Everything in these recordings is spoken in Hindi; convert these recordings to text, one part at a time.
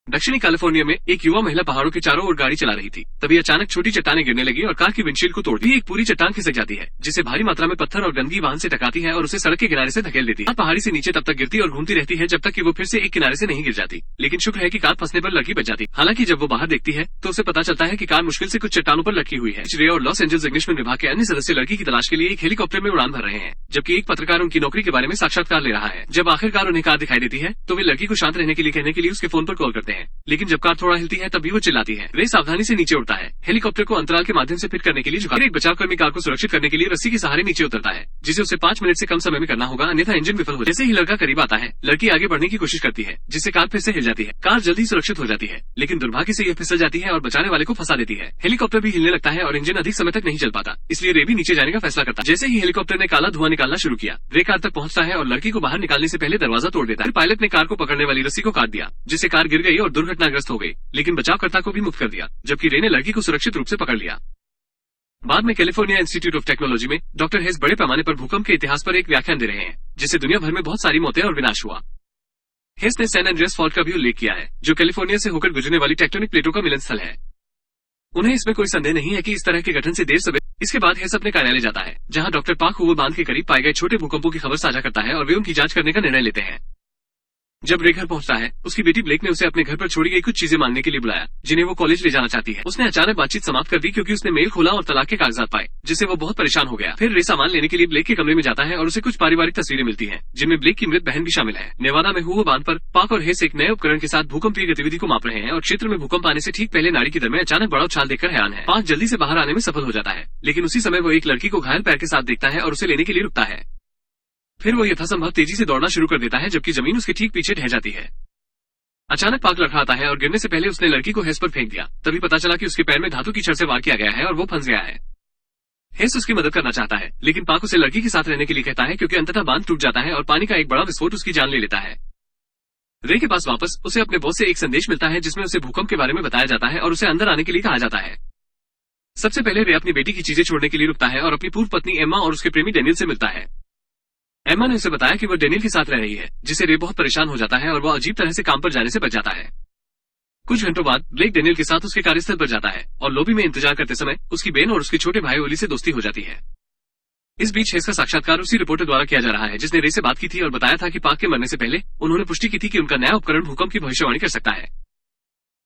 दक्षिणी कैलिफोर्निया में एक युवा महिला पहाड़ों के चारों ओर गाड़ी चला रही थी। तभी अचानक छोटी चट्टानें गिरने लगी और कार की विंडशील्ड को तोड़ दी। एक पूरी चट्टान खिसक जाती है, जिससे भारी मात्रा में पत्थर और गंदगी वाहन से टकराती है और उसे सड़क के किनारे से धकेल देती है। पहाड़ी से नीचे तब तक गिरती और घूमती रहती है जब तक कि वो फिर से एक किनारे से नहीं गिर जाती। लेकिन शुक्र है कि कार फंसने पर लड़की बच जाती। हालांकि जब वो बाहर देखती है तो उसे पता चलता है कि कार मुश्किल से कुछ चट्टानों पर लटकी हुई है। रे और लॉस एंजल्स अग्निशमन विभाग के अन्य सदस्य लड़की की तलाश के लिए एक हेलीकॉप्टर में उड़ान भर रहे हैं, जबकि एक पत्रकार उनकी नौकरी के बारे में साक्षात्कार ले रहा है। जब आखिरकार उन्हें कार दिखाई देती है तो वे लड़की को शांत रहने के लिए कहने के लिए उसके फोन पर कॉल करते हैं, लेकिन जब कार थोड़ा हिलती है तब भी वो चिल्लाती है। रे सावधानी से नीचे उड़ता है, हेलीकॉप्टर को अंतराल के माध्यम से फिट करने के लिए झुका। एक बचावकर्मी कार को सुरक्षित करने के लिए रस्सी के सहारे नीचे उतरता है, जिसे उसे 5 मिनट से कम समय में करना होगा, अन्यथा इंजन विफल हो जाए। जैसे ही लड़का करीब आता है, लड़की आगे बढ़ने की कोशिश करती है, जिससे कार फिर से हिल जाती है। कार जल्दी सुरक्षित हो जाती है, लेकिन दुर्भाग्य से यह फिसल जाती है और बचाने वाले को फंसा देती है। हेलीकॉप्टर भी हिलने लगता है और इंजन अधिक समय तक नहीं चल पाता, इसलिए रे भी नीचे जाने का फैसला करता है। जैसे ही हेलीकॉप्टर ने काला धुआं निकालना शुरू किया, रे कार तक पहुंचता है और लड़की को बाहर निकालने से पहले दरवाजा तोड़ देता है। पायलट ने कार को पकड़ने वाली रस्सी को काट दिया, जिससे कार गिर गई और दुर्घटनाग्रस्त हो गई, लेकिन बचावकर्ता को भी मुक्त कर दिया, जबकि रे ने लड़की को सुरक्षित रूप से पकड़ लिया। बाद में कैलिफोर्निया इंस्टीट्यूट ऑफ टेक्नोलॉजी में डॉक्टर हेस बड़े पैमाने पर भूकंप के इतिहास पर एक व्याख्यान दे रहे हैं, जिससे दुनिया भर में बहुत सारी मौतें और विनाश हुआ। हेस ने सैन एंड्रियास फॉल्ट का भी उल्लेख किया है, जो कैलिफोर्निया से होकर गुजरने वाली टेक्टोनिक प्लेटों का मिलन स्थल है। उन्हें इसमें कोई संदेह नहीं है कि इस तरह के गठन से देर सवेर इसके बाद हेस अपने कार्यालय जाता है, जहां डॉक्टर पाक हुए बांध के करीब पाए गए छोटे भूकंपों की खबर साझा करता है और वे उनकी जांच करने का निर्णय लेते हैं। जब रे घर पहुंचता है, उसकी बेटी ब्लेक ने उसे अपने घर पर छोड़ी गई कुछ चीजें मांगने के लिए बुलाया, जिन्हें वो कॉलेज ले जाना चाहती है। उसने अचानक बातचीत समाप्त कर दी क्योंकि उसने मेल खोला और तलाक के कागजात पाए, जिससे वो बहुत परेशान हो गया। फिर रे सामान लेने के लिए ब्लेक के कमरे में जाता है और उसे कुछ पारिवारिक तस्वीरें मिलती हैं, जिनमें ब्लेक की मृत बहन भी शामिल है। नेवादा में हुए बांध पर पाक और हेस एक नए उपकरण के साथ भूकंपीय गतिविधि को माप रहे हैं और क्षेत्र में भूकंप आने से ठीक पहले नाड़ी की दर में अचानक बड़ा उछाल देखकर हैरान है। पाक जल्दी से बाहर आने में सफल हो जाता है, लेकिन उसी समय वो एक लड़की को घायल पैर के साथ देखता है और उसे लेने के लिए रुकता है। फिर वो यथासंभव तेजी से दौड़ना शुरू कर देता है, जबकि जमीन उसके ठीक पीछे ढह जाती है। अचानक पाक लड़खड़ाता है और गिरने से पहले उसने लड़की को हेस पर फेंक दिया। तभी पता चला कि उसके पैर में धातु की छड़ से वार किया गया है और वो फंस गया है। हेस उसकी मदद करना चाहता है, लेकिन पाक उसे लड़की के साथ रहने के लिए कहता है, क्योंकि अंततः बांध टूट जाता है और पानी का एक बड़ा विस्फोट उसकी जान ले लेता है। रे के पास वापस उसे अपने बॉस से एक संदेश मिलता है, जिसमें उसे भूकंप के बारे में बताया जाता है और उसे अंदर आने के लिए कहा जाता है। सबसे पहले रे अपनी बेटी की चीजें छोड़ने के लिए रुकता है और अपनी पूर्व पत्नी एम्मा और उसके प्रेमी डेनियल से मिलता है। एम्मा ने उसे बताया कि वो डेनियल के साथ रह रही है, जिससे रे बहुत परेशान हो जाता है और वो अजीब तरह से काम पर जाने से बच जाता है। कुछ घंटों बाद ब्लेक डेनियल के साथ उसके कार्यस्थल पर जाता है और लॉबी में इंतजार करते समय उसकी बहन और उसके छोटे भाई ओली से दोस्ती हो जाती है। इस बीच हेस का साक्षात्कार उसी रिपोर्टर द्वारा किया जा रहा है, जिसने रे से बात की थी और बताया था कि पाक के मरने से पहले उन्होंने पुष्टि की थी कि उनका नया उपकरण भूकंप की भविष्यवाणी कर सकता है।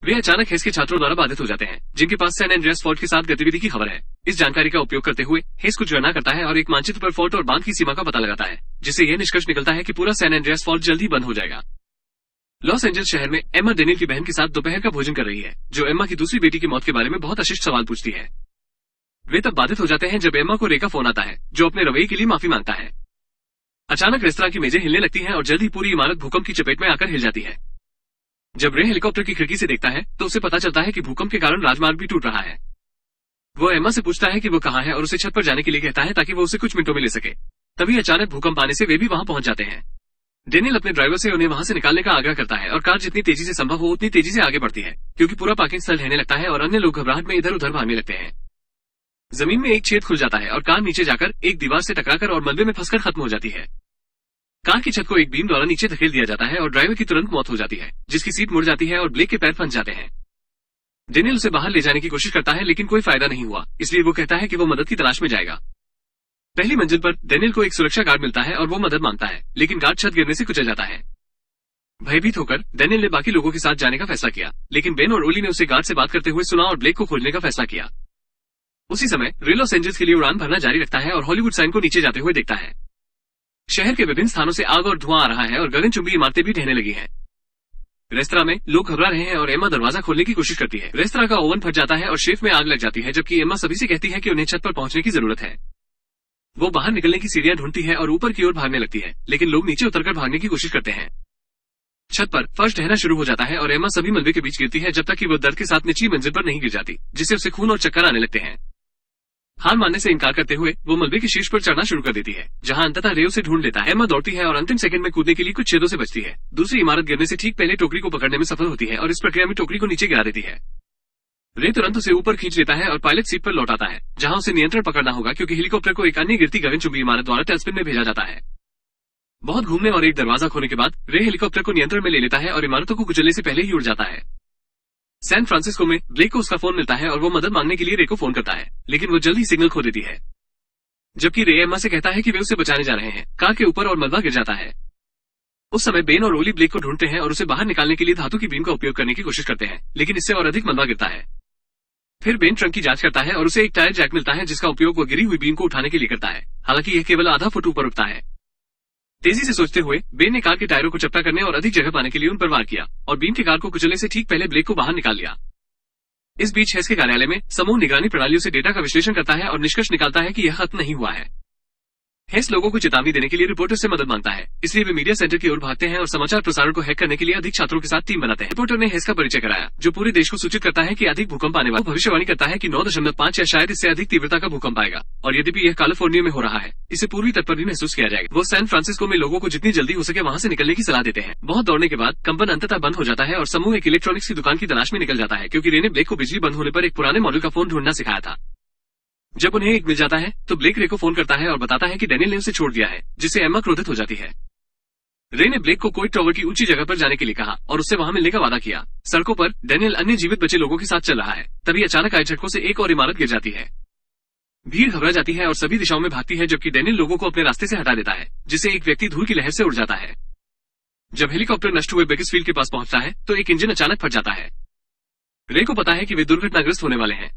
वे अचानक हेस के छात्रों द्वारा बाधित हो जाते हैं, जिनके पास सैन एंड्रियास फॉल्ट के साथ गतिविधि की खबर है। इस जानकारी का उपयोग करते हुए हेस कुछ गणना करता है और एक मानचित्र पर फॉल्ट और बांध की सीमा का पता लगाता है, जिससे यह निष्कर्ष निकलता है कि पूरा सैन एंड्रियास फॉल्ट जल्द ही बंद हो जाएगा। लॉस एंजल्स शहर में एम्मा डेनियल की बहन के साथ दोपहर का भोजन कर रही है, जो एम्मा की दूसरी बेटी की मौत के बारे में बहुत अशिष्ट सवाल पूछती है। वे तब बाधित हो जाते हैं जब एम्मा को रे का फोन आता है, जो अपने रवैये के लिए माफी मांगता है। अचानक रेस्तरां की मेजें हिलने लगती हैं और जल्द ही पूरी इमारत भूकंप की चपेट में आकर हिल जाती है। जब रे हेलीकॉप्टर की खिड़की से देखता है तो उसे पता चलता है कि भूकंप के कारण राजमार्ग भी टूट रहा है। वो एम्मा से पूछता है कि वो कहाँ है और उसे छत पर जाने के लिए कहता है, ताकि वो उसे कुछ मिनटों में ले सके। तभी अचानक भूकंप आने से वे भी वहां पहुंच जाते हैं। डेनियल अपने ड्राइवर से उन्हें वहां से निकालने का आग्रह करता है और कार जितनी तेजी से संभव हो उतनी तेजी से आगे बढ़ती है, क्योंकि पूरा पार्किंग स्थल ढहने लगता है और अन्य लोग घबराहट में इधर उधर भागने लगते हैं। जमीन में एक छेद खुल जाता है और कार नीचे जाकर एक दीवार से टकराकर और मलबे में फंसकर खत्म हो जाती है। कार की छत को एक बीम द्वारा नीचे धकेल दिया जाता है और ड्राइवर की तुरंत मौत हो जाती है, जिसकी सीट मुड़ जाती है और ब्लेक के पैर फंस जाते हैं। डेनियल उसे बाहर ले जाने की कोशिश करता है, लेकिन कोई फायदा नहीं हुआ, इसलिए वो कहता है कि वो मदद की तलाश में जाएगा। पहली मंजिल पर डेनियल को एक सुरक्षा गार्ड मिलता है और वो मदद मांगता है, लेकिन गार्ड छत गिरने से कुचल जाता है। भयभीत होकर डेनियल ने बाकी लोगों के साथ जाने का फैसला किया, लेकिन बेन और ओली ने उसे गार्ड से बात करते हुए सुना और ब्लेक को खोजने का फैसला किया। उसी समय रे लॉस एंजल्स के लिए उड़ान भरना जारी रखता है और हॉलीवुड साइन को नीचे जाते हुए देखता है। शहर के विभिन्न स्थानों से आग और धुआं आ रहा है और गगनचुंबी इमारतें भी ढहने लगी हैं। रेस्तरां में लोग घबरा रहे हैं और एम्मा दरवाजा खोलने की कोशिश करती है। रेस्तरां का ओवन फट जाता है और शेफ में आग लग जाती है, जबकि एम्मा सभी से कहती है कि उन्हें छत पर पहुंचने की जरूरत है। वो बाहर निकलने की सीढ़ियां ढूंढती है और ऊपर की ओर भागने लगती है, लेकिन लोग नीचे उतरकर भागने की कोशिश करते हैं। छत पर फर्श ढहना शुरू हो जाता है और एम्मा सभी मलबे के बीच गिरती है जब तक कि वो दर्द के साथ निचली मंजिल पर नहीं गिर जाती, जिससे उसे खून और चक्कर आने लगते हैं। हार मानने से इनकार करते हुए वो मलबे के शीर्ष पर चढ़ना शुरू कर देती है, जहां अंततः रे उसे ढूंढ लेता है। एम्मा दौड़ती है और अंतिम सेकंड में कूदने के लिए कुछ छेदों से बचती है। दूसरी इमारत गिरने से ठीक पहले टोकरी को पकड़ने में सफल होती है और इस प्रक्रिया में टोकरी को नीचे गिरा देती है। रे तुरंत उसे ऊपर खींच लेता है और पायलट सीट पर लौट आता है, जहां उसे नियंत्रण पकड़ना होगा, क्योंकि हेलीकॉप्टर को एक अन्य गिरती गगनचुंबी इमारत द्वारा टेलस्पिन में भेजा जाता है। बहुत घूमने और एक दरवाजा खोने के बाद रे हेलीकॉप्टर को नियंत्रण में ले लेता है और इमारतों को कुचलने से पहले ही उड़ जाता है। सैन फ्रांसिस्को में ब्लेक को उसका फोन मिलता है और वो मदद मांगने के लिए रे को फोन करता है, लेकिन वो जल्दी सिग्नल खो देती है। जबकि रे एम्मा से कहता है कि वे उसे बचाने जा रहे हैं। कार के ऊपर और मलबा गिर जाता है। उस समय बेन और ओली ब्लेक को ढूंढते हैं और उसे बाहर निकालने के लिए धातु की बीम का उपयोग करने की कोशिश करते हैं, लेकिन इससे और अधिक मलबा गिरता है। फिर बेन ट्रंक की जांच करता है और उसे एक टायर जैक मिलता है जिसका उपयोग वो गिरी हुई बीम को उठाने के लिए करता है। हालांकि यह केवल आधा फुट ऊपर उठता है। तेजी से सोचते हुए बेन ने कार के टायरों को चपटा करने और अधिक जगह पाने के लिए उन पर वार किया और बीम के कार को कुचलने से ठीक पहले ब्लेक को बाहर निकाल लिया। इस बीच हेस के कार्यालय में समूह निगरानी प्रणालियों से डेटा का विश्लेषण करता है और निष्कर्ष निकालता है कि यह खत्म नहीं हुआ है। हेस लोगों को चेतावनी देने के लिए रिपोर्टर से मदद मांगता है, इसलिए वे मीडिया सेंटर की ओर भागते हैं और समाचार प्रसारण को हैक करने के लिए अधिक छात्रों के साथ टीम बनाते हैं। रिपोर्टर ने हेस का परिचय कराया, जो पूरे देश को सूचित करता है कि अधिक भूकंप आने वाला। भविष्यवाणी करता है कि 9.5 या शायद इससे अधिक तीव्रता का भूकंप आएगा, और यद्यपि यह कैलिफोर्निया में हो रहा है, इसे पूर्वी तट पर भी महसूस किया जाएगा। वो सैन फ्रांसिस्को में लोगों को जितनी जल्दी हो सके वहाँ से निकलने की सलाह देते हैं। बहुत दौड़ने के बाद कंपन अंततः बंद हो जाता है और समूह एक इलेक्ट्रॉनिक्स की दुकान की तलाश में निकल जाता है, क्योंकि रे ने ब्लेक को बिजली बंद होने पर एक पुराने मॉडल का फोन ढूंढना सिखाया था। जब उन्हें एक मिल जाता है तो ब्लेक रे को फोन करता है और बताता है कि डैनियल ने उसे छोड़ दिया है, जिससे एम्मा क्रोधित हो जाती है। रे ने ब्लेक को कोई टावर की ऊंची जगह पर जाने के लिए कहा और उससे वहां मिलने का वादा किया। सड़कों पर डैनियल अन्य जीवित बचे लोगों के साथ चल रहा है, तभी अचानक आए झटकों से एक और इमारत गिर जाती है। भीड़ घबरा जाती है और सभी दिशाओं में भागती है, जबकि डैनियल लोगों को अपने रास्ते से हटा देता है, जिससे एक व्यक्ति धूल की लहर से उड़ जाता है। जब हेलीकॉप्टर नष्ट हुए बेकर्सफील्ड के पास पहुंचता है तो एक इंजन अचानक फट जाता है। रे को पता है कि वे दुर्घटनाग्रस्त होने वाले हैं,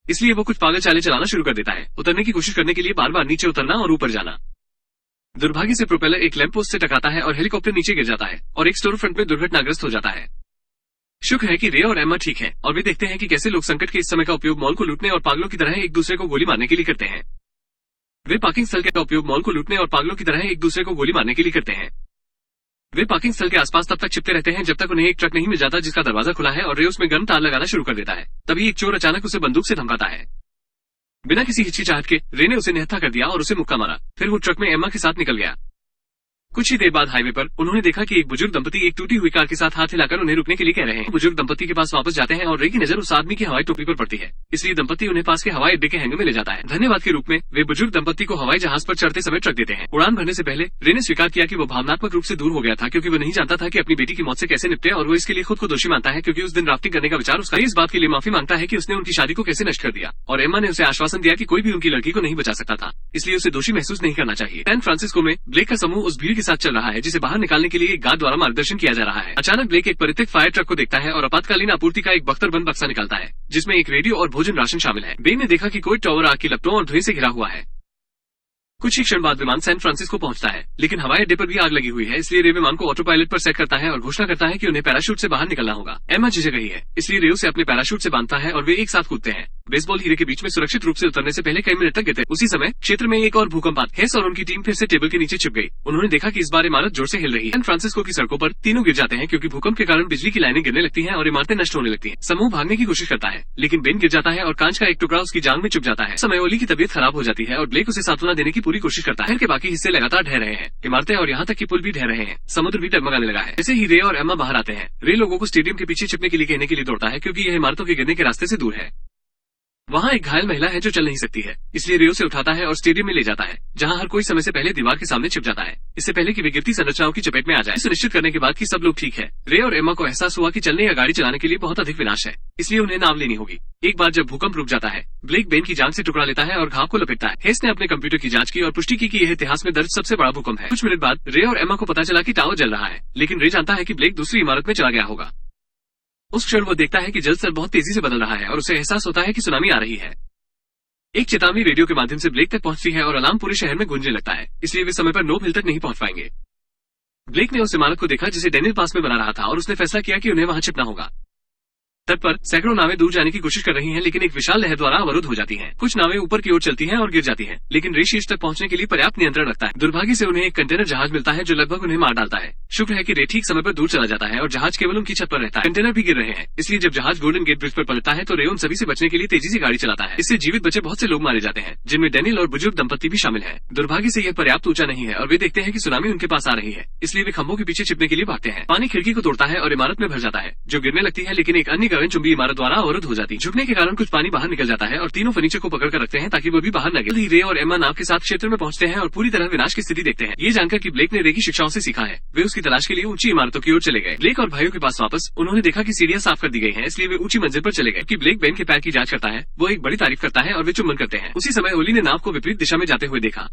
इसलिए वो कुछ पागल चालें चलाना शुरू कर देता है, उतरने की कोशिश करने के लिए बार बार नीचे उतरना और ऊपर जाना। दुर्भाग्य से प्रोपेलर एक लैंप पोस्ट से टकराता है और हेलीकॉप्टर नीचे गिर जाता है और एक स्टोर फ्रंट में दुर्घटनाग्रस्त हो जाता है। शुक्र है कि रे और एम्मा ठीक है और वे देखते हैं कि कैसे लोग संकट के इस समय का उपयोग मॉल को लूटने और पागलों की तरह एक दूसरे को गोली मारने के लिए करते हैं। वे पार्किंग स्थल का उपयोग मॉल को लूटने और पागलों की तरह एक दूसरे को गोली मारने के लिए करते हैं। वे पार्किंग स्थल के आसपास तब तक छिपते रहते हैं जब तक उन्हें एक ट्रक नहीं मिल जाता जिसका दरवाजा खुला है और रे उसमें गर्म तार लगाना शुरू कर देता है। तभी एक चोर अचानक उसे बंदूक से धमकाता है। बिना किसी हिचकिचाहट के रे ने उसे निहत्था कर दिया और उसे मुक्का मारा। फिर वो ट्रक में एम्मा के साथ निकल गया। कुछ ही देर बाद हाईवे पर उन्होंने देखा कि एक बुजुर्ग दंपति एक टूटी हुई कार के साथ हाथ हिलाकर उन्हें रुकने के लिए कह रहे हैं। बुजुर्ग दंपति के पास वापस जाते हैं और रे की नजर उस आदमी की हवाई टोपी पर पड़ती है, इसलिए दंपति उन्हें पास के हवाई अड्डे के हैंगर में ले जाता है। धन्यवाद के रूप में वे बुजुर्ग दंपति को हवाई जहाज पर चढ़ते समय ट्रक देते हैं। उड़ान भरने से पहले रे ने स्वीकार किया कि वो भावनात्मक रूप से दूर हो गया था, क्योंकि वो नहीं जानता था कि अपनी बेटी की मौत से कैसे निपटे, और वो इसके लिए खुद को दोषी मानता है क्योंकि उस दिन राफ्टिंग करने का विचार उसका। इस बात के लिए माफी मांगता है कि उसने उनकी शादी को कैसे नष्ट कर दिया, और एम्मा ने उसे आश्वासन दिया कि कोई भी उनकी लड़की को नहीं बचा सकता था, इसलिए उसे दोषी महसूस नहीं करना चाहिए। सैन फ्रांसिस्को में ब्लेक का समूह उस भीड़ के साथ चल रहा है जिसे बाहर निकालने के लिए एक गार्ड द्वारा मार्गदर्शन किया जा रहा है। अचानक ब्लेक एक परित्यक्त फायर ट्रक को देखता है और आपातकालीन आपूर्ति का एक बख्तरबंद बक्सा निकालता है, जिसमें एक रेडियो और भोजन राशन शामिल है। बेन ने देखा कि कोई टावर आग की लपटों और धुएं से घिरा हुआ है। कुछ ही क्षण बाद विमान सैन फ्रांसिस्को पहुंचता है, लेकिन हवाई अड्डे पर भी आग लगी हुई है, इसलिए रे विमान को ऑटो पायलट पर सेट करता है और घोषणा करता है कि उन्हें पैराशूट से बाहर निकलना होगा। एम्मा झिझक गई है, इसलिए रे उसे अपने पैराशूट से बांधता है और वे एक साथ कूदते हैं। बेसबॉल हीरे के बीच में सुरक्षित रूप से उतरने से पहले कई मिनट तक गिरते। उसी समय क्षेत्र में एक और भूकंप आता। हेस और उनकी टीम फिर से टेबल के नीचे छिप गई। उन्होंने देखा कि इस बार इमारत जोर से हिल रही है। सैन फ्रांसिस्को की सड़कों पर तीनों गिर जाते हैं क्योंकि भूकंप के कारण बिजली की लाइनें गिरने लगती हैं और इमारतें नष्ट होने लगती हैं। समूह भागने की कोशिश करता है, लेकिन बेन गिर जाता है और कांच का एक टुकड़ा उसकी जांघ में चुभ जाता है। समय ओली की तबीयत खराब हो जाती है और ब्लेक उसे सांत्वना देने की पूरी कोशिश करता है। बाकी हिस्से लगातार ढह रहे हैं, इमारतें और यहाँ तक कि पुल भी ढह रहे हैं। समुद्र भी डगमगाने लगा है। जैसे ही रे और एम्मा बाहर आते हैं, रे लोगों को स्टेडियम के पीछे छिपने के लिए कहने के लिए दौड़ता है, क्योंकि यह इमारतों के गिरने के रास्ते से दूर है। वहाँ एक घायल महिला है जो चल नहीं सकती है, इसलिए रे उसे उठाता है और स्टेडियम में ले जाता है, जहाँ हर कोई समय से पहले दीवार के सामने छिप जाता है, इससे पहले कि वे गिरती संरचनाओं की चपेट में आ जाए। सुनिश्चित करने के बाद कि सब लोग ठीक है, रे और एम्मा को एहसास हुआ कि चलने या गाड़ी चलाने के लिए बहुत अधिक विनाश है, इसलिए उन्हें नाव लेनी होगी। एक बार जब भूकंप रुक जाता है, ब्लेक बेन की जांघ से टुकड़ा लेता है और घाव को लपेटता है। हेस ने अपने कंप्यूटर की जांच की और पुष्टि की कि यह इतिहास में दर्ज सबसे बड़ा भूकंप है। कुछ मिनट बाद रे और एम्मा को पता चला कि टावर जल रहा है, लेकिन रे जानता है कि ब्लेक दूसरी इमारत में चला गया होगा। उस क्षण वो देखता है कि जल स्तर बहुत तेजी से बदल रहा है और उसे एहसास होता है कि सुनामी आ रही है। एक चेतावनी रेडियो के माध्यम से ब्लेक तक पहुंचती है और अलार्म पूरे शहर में गूंजने लगता है, इसलिए वे समय पर नोब हिल तक नहीं पहुंच पाएंगे। ब्लेक ने उस इमारत को देखा जिसे डैनियल पास में बना रहा था और उसने फैसला किया कि उन्हें वहां छिपना होगा। तट पर सैकड़ों नावें दूर जाने की कोशिश कर रही हैं, लेकिन एक विशाल लहर द्वारा अवरुद्ध हो जाती हैं। कुछ नावें ऊपर की ओर चलती हैं और गिर जाती हैं, लेकिन रे शीर्ष तक पहुंचने के लिए पर्याप्त नियंत्रण रखता है। दुर्भाग्य से उन्हें एक कंटेनर जहाज मिलता है जो लगभग उन्हें मार डालता है। शुक्र है कि रे ठीक समय पर दूर चला जाता है और जहाज केवल उनकी छत पर रहता है। कंटेनर भी गिर रहे हैं, इसलिए जब जहाज गोल्डन गेट ब्रिज पर पलटता है तो रे उन सभी से बचने के लिए तेजी से गाड़ी चलाता है। इससे जीवित बचे बहुत से लोग मारे जाते हैं, जिनमें डैनियल और बुजुर्ग दंपति भी शामिल है। दुर्भाग्य से यह पर्याप्त ऊंचा नहीं है और वे देखते हैं कि सुनामी उनके पास आ रही है, इसलिए वे खंभों के पीछे छिपने के लिए भागते हैं। पानी खिड़की को तोड़ता है और इमारत में भर जाता है, जो गिरने लगती है, लेकिन एक अन्य गगनचुंबी इमारत द्वारा अवरुद्ध हो जाती। झुकने के कारण कुछ पानी बाहर निकल जाता है और तीनों फर्नीचर को पकड़ कर रखते हैं ताकि वो भी बाहर न गिरे। रे और एम्मा नाव के साथ क्षेत्र में पहुंचते हैं और पूरी तरह विनाश की स्थिति देखते हैं। ये जानकर कि ब्लेक ने रे की शिक्षाओं से सीखा है, वे उसकी तलाश के लिए ऊंची इमारतों की ओर चले गए। ब्लेक और भाइयों के पास वापस उन्होंने देखा कि सीढ़ियां साफ कर दी गई हैं, इसलिए वे ऊंची मंजिल पर चले गए। कि ब्लेक बेन के पैर की जांच करता है, वो एक बड़ी तारीफ करता है और वे चुम्बन करते हैं। उसी समय ओली ने नाव को विपरीत दिशा में जाते हुए देखा।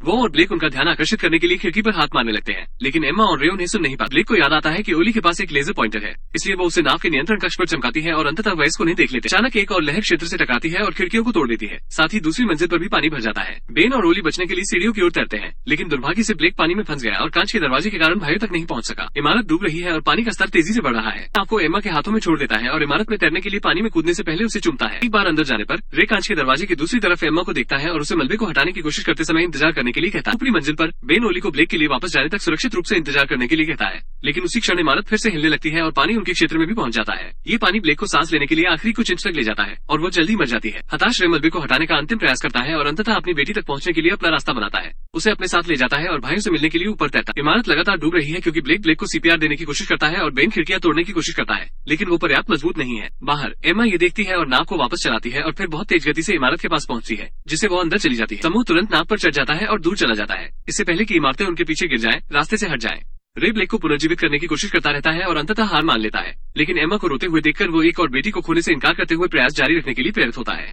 वो और ब्लेक उनका ध्यान आकर्षित करने के लिए खिड़की पर हाथ मारने लगते हैं, लेकिन एम्मा और रे उन्हें सुन नहीं पाते। ब्लेक को याद आता है कि ओली के पास एक लेजर पॉइंटर है, इसलिए वो उसे नाव के नियंत्रण कक्ष पर चमकाती है और अंततः वह इसको नहीं देख लेते। अचानक एक और लहर क्षेत्र से टकराती है और खिड़कियों को तोड़ देती है, साथ ही दूसरी मंजिल पर भी पानी भर जाता है। बेन और ओली बचने के लिए सीढ़ियों की ओर तैरते हैं, लेकिन दुर्भाग्य से ब्लेक पानी में फंस गया और कांच के दरवाजे के कारण भाइयों तक नहीं पहुंच सका। इमारत डूब रही है और पानी का स्तर तेजी से बढ़ रहा है। आपको एम्मा के हाथों में छोड़ देता है और इमारत में तैरने के लिए पानी में कूदने से पहले उसे चुमता है। एक बार अंदर जाने पर रे कांच के दरवाजे की दूसरी तरफ एम्मा को देखता है और उसे मलबे को हटाने की कोशिश करते समय इंतजार करने के लिए कहता है। ऊपरी मंजिल पर बेन ओली को ब्लेक के लिए वापस जाने तक सुरक्षित रूप से इंतजार करने के लिए कहता है, लेकिन उसी क्षण इमारत फिर से हिलने लगती है और पानी उनके क्षेत्र में भी पहुंच जाता है। ये पानी ब्लेक को सांस लेने के लिए आखिरी कुछ इंच तक ले जाता है और वो जल्दी मर जाती है। हताश रे मलबे को हटाने का अंतिम प्रयास करता है और अंततः अपनी बेटी तक पहुंचने के लिए अपना रास्ता बनाता है। उसे अपने साथ ले जाता है और भाइयों से मिलने के लिए ऊपर तैरता है। इमारत लगातार डूब रही है क्योंकि ब्लेक को सीपीआर देने की कोशिश करता है और बेन खिड़कियां तोड़ने की कोशिश करता है, लेकिन वो पर्याप्त मजबूत नहीं है। बाहर एम्मा ये देखती है और नाव को वापस चलाती है और फिर बहुत तेज गति से इमारत के पास पहुंचती है, जिससे वो अंदर चली जाती है। समूह तुरंत नाव पर चढ़ जाता है और दूर चला जाता है, इससे पहले कि इमारतें उनके पीछे गिर जाएं, रास्ते से हट जाएं। रे ब्लेक को पुनर्जीवित करने की कोशिश करता रहता है और अंततः हार मान लेता है, लेकिन एम्मा को रोते हुए देखकर वो एक और बेटी को खोने से इनकार करते हुए प्रयास जारी रखने के लिए प्रेरित होता है।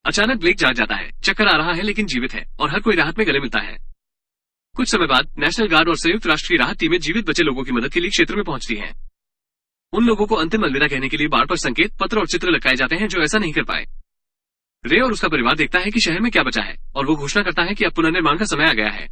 अचानक ब्लेक जाग जाता है, चक्कर आ रहा है लेकिन जीवित है और हर कोई राहत में गले मिलता है। कुछ समय बाद नेशनल गार्ड और संयुक्त राष्ट्र की राहत टीमें जीवित बचे लोगों की मदद के लिए क्षेत्र में पहुंचती हैं। उन लोगों को अंतिम अलविदा कहने के लिए बाढ़ पर संकेत पत्र और चित्र लटकाए जाते हैं जो ऐसा नहीं कर पाए। रे और उसका परिवार देखता है कि शहर में क्या बचा है और वो घोषणा करता है कि अब पुनर्निर्माण का समय आ गया है।